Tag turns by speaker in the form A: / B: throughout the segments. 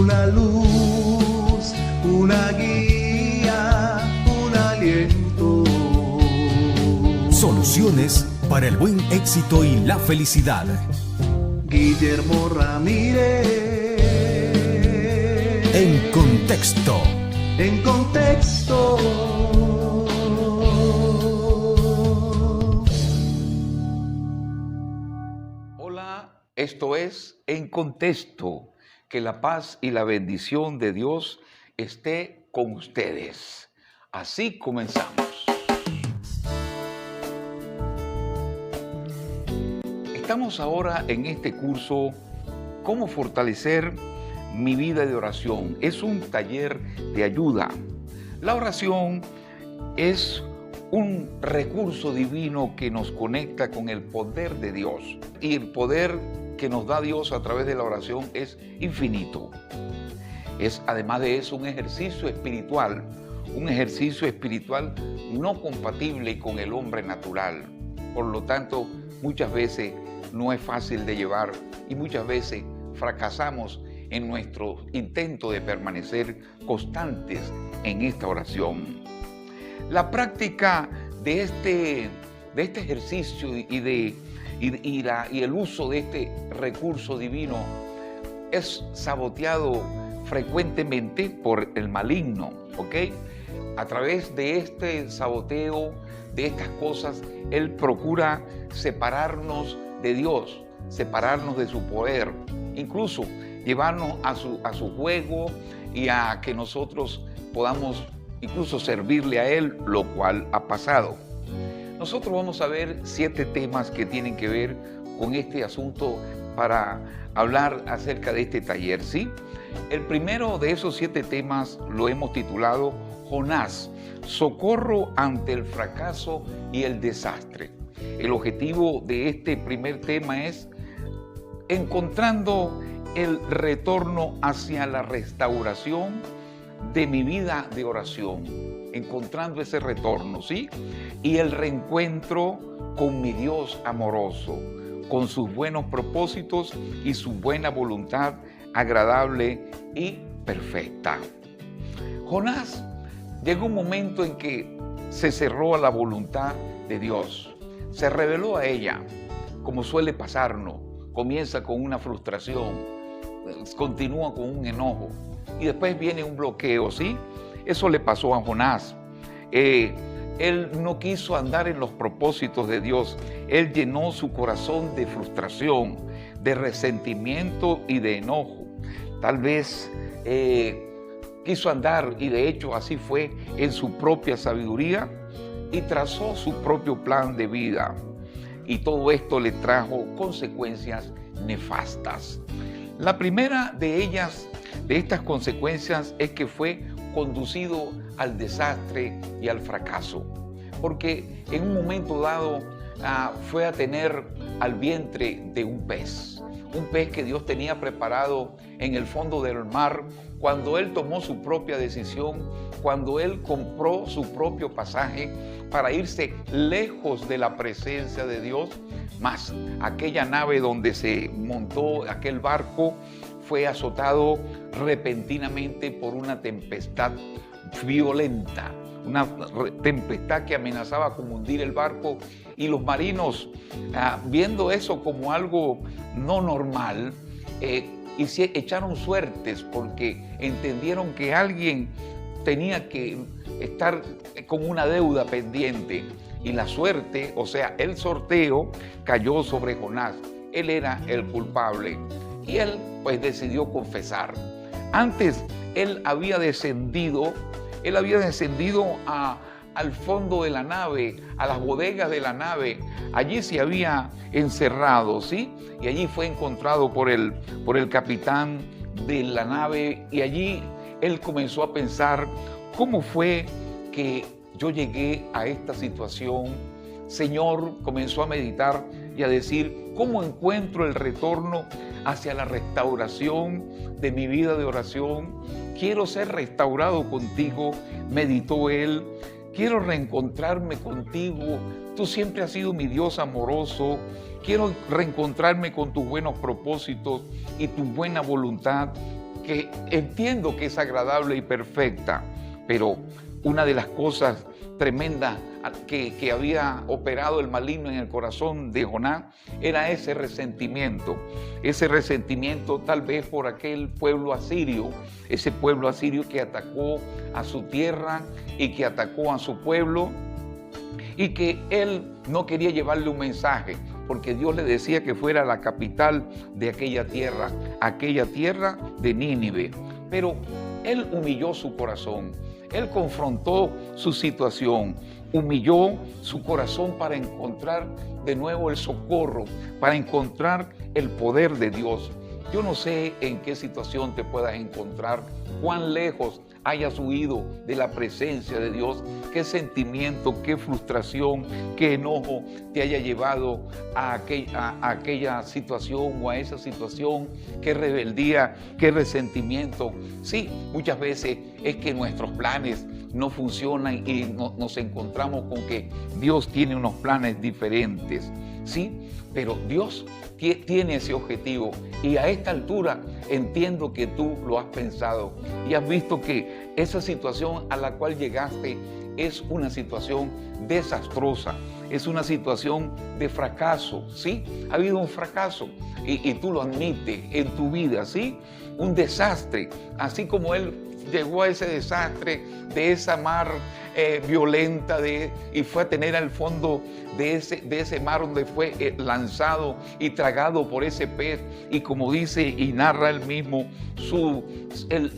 A: una luz, una guía, un aliento.
B: Soluciones para el buen éxito y la felicidad.
A: Guillermo Ramírez.
B: En contexto.
A: En contexto.
C: Hola, esto es En Contexto. Que la paz y la bendición de Dios esté con ustedes. Así comenzamos. Estamos ahora en este curso, ¿Cómo fortalecer mi vida de oración? Es un taller de ayuda. La oración es un recurso divino que nos conecta con el poder de Dios. Y el poder que nos da Dios a través de la oración es infinito. Es además de eso un ejercicio espiritual no compatible con el hombre natural. Por lo tanto, muchas veces no es fácil de llevar y muchas veces fracasamos en nuestro intento de permanecer constantes en esta oración. La práctica de este ejercicio y el uso de este recurso divino es saboteado frecuentemente por el maligno, ¿ok? A través de este saboteo, de estas cosas, él procura separarnos de Dios, separarnos de su poder, incluso llevarnos a su juego y a que nosotros podamos incluso servirle a él, lo cual ha pasado. Nosotros vamos a ver 7 temas que tienen que ver con este asunto para hablar acerca de este taller, ¿sí? El primero de esos 7 temas lo hemos titulado Jonás, socorro ante el fracaso y el desastre. El objetivo de este primer tema es encontrando el retorno hacia la restauración de mi vida de oración, encontrando ese retorno, ¿sí? Y el reencuentro con mi Dios amoroso, con sus buenos propósitos y su buena voluntad agradable y perfecta. Jonás llegó un momento en que se cerró a la voluntad de Dios, se rebeló a ella, como suele pasarnos. Comienza con una frustración, continúa con un enojo y después viene un bloqueo, ¿sí? Eso le pasó a Jonás. Él no quiso andar en los propósitos de Dios. Él llenó su corazón de frustración, de resentimiento y de enojo. Tal vez quiso andar, y de hecho así fue, en su propia sabiduría y trazó su propio plan de vida. Y todo esto le trajo consecuencias nefastas. La primera de ellas, de estas consecuencias, es que fue conducido al desastre y al fracaso, porque en un momento dado fue a tener al vientre de un pez que Dios tenía preparado en el fondo del mar, cuando él tomó su propia decisión, cuando él compró su propio pasaje para irse lejos de la presencia de Dios. Más aquella nave donde se montó aquel barco fue azotado repentinamente por una tempestad violenta, una tempestad que amenazaba con hundir el barco, y los marinos, viendo eso como algo no normal, echaron suertes porque entendieron que alguien tenía que estar con una deuda pendiente, y la suerte, o sea, el sorteo, cayó sobre Jonás. Él era el culpable y él pues decidió confesar. Antes él había descendido al fondo de la nave, a las bodegas de la nave. Allí se había encerrado, ¿sí? Y allí fue encontrado por el capitán de la nave, y allí él comenzó a pensar: ¿cómo fue que yo llegué a esta situación? Señor, comenzó a meditar y a decir: ¿cómo encuentro el retorno hacia la restauración de mi vida de oración? Quiero ser restaurado contigo, meditó él. Quiero reencontrarme contigo. Tú siempre has sido mi Dios amoroso. Quiero reencontrarme con tus buenos propósitos y tu buena voluntad. que entiendo que es agradable y perfecta, pero una de las cosas tremendas que había operado el maligno en el corazón de Jonás era ese resentimiento tal vez por aquel pueblo asirio, ese pueblo asirio que atacó a su tierra y que atacó a su pueblo, y que él no quería llevarle un mensaje, porque Dios le decía que fuera a la capital de aquella tierra de Nínive. Pero él humilló su corazón, él confrontó su situación, humilló su corazón para encontrar de nuevo el socorro, para encontrar el poder de Dios. Yo no sé en qué situación te puedas encontrar, cuán lejos hayas huido de la presencia de Dios, qué sentimiento, qué frustración, qué enojo te haya llevado a aquella situación o a esa situación, qué rebeldía, qué resentimiento. Sí, muchas veces es que nuestros planes no funcionan y nos encontramos con que Dios tiene unos planes diferentes, ¿sí? Pero Dios tiene ese objetivo y a esta altura entiendo que tú lo has pensado y has visto que esa situación a la cual llegaste es una situación desastrosa, es una situación de fracaso, ¿sí? Ha habido un fracaso y tú lo admites en tu vida, ¿sí? Un desastre, así como él llegó a ese desastre de esa mar violenta y fue a tener al fondo de ese mar donde fue lanzado y tragado por ese pez, y como dice y narra él mismo,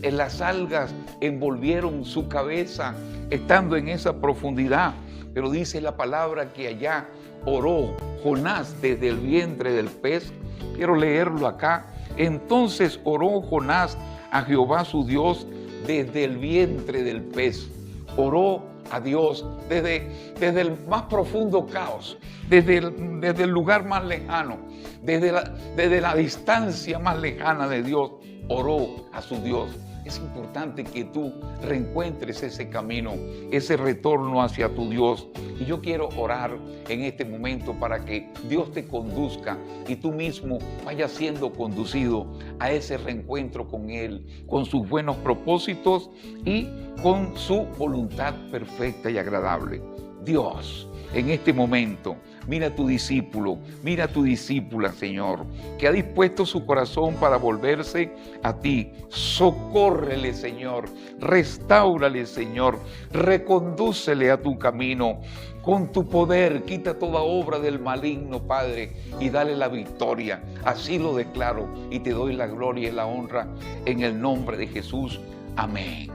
C: las algas envolvieron su cabeza estando en esa profundidad. Pero dice la palabra que allá oró Jonás desde el vientre del pez. Quiero leerlo acá. Entonces oró Jonás a Jehová su Dios desde el vientre del pez. Oró a Dios desde el más profundo caos, desde el lugar más lejano, desde la distancia más lejana de Dios, oró a su Dios. Es importante que tú reencuentres ese camino, ese retorno hacia tu Dios. Y yo quiero orar en este momento para que Dios te conduzca y tú mismo vayas siendo conducido a ese reencuentro con Él, con sus buenos propósitos y con su voluntad perfecta y agradable. Dios, en este momento, mira a tu discípulo, mira a tu discípula, Señor, que ha dispuesto su corazón para volverse a ti. Socórrele, Señor, restáurale, Señor, recondúcele a tu camino. Con tu poder, quita toda obra del maligno, Padre, y dale la victoria. Así lo declaro y te doy la gloria y la honra en el nombre de Jesús. Amén.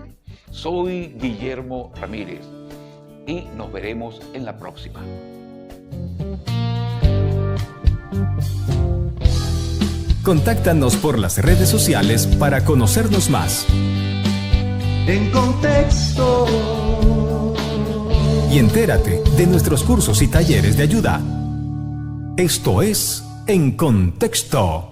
C: Soy Guillermo Ramírez y nos veremos en la próxima.
B: Contáctanos por las redes sociales para conocernos más.
A: En contexto.
B: Y entérate de nuestros cursos y talleres de ayuda. Esto es En Contexto.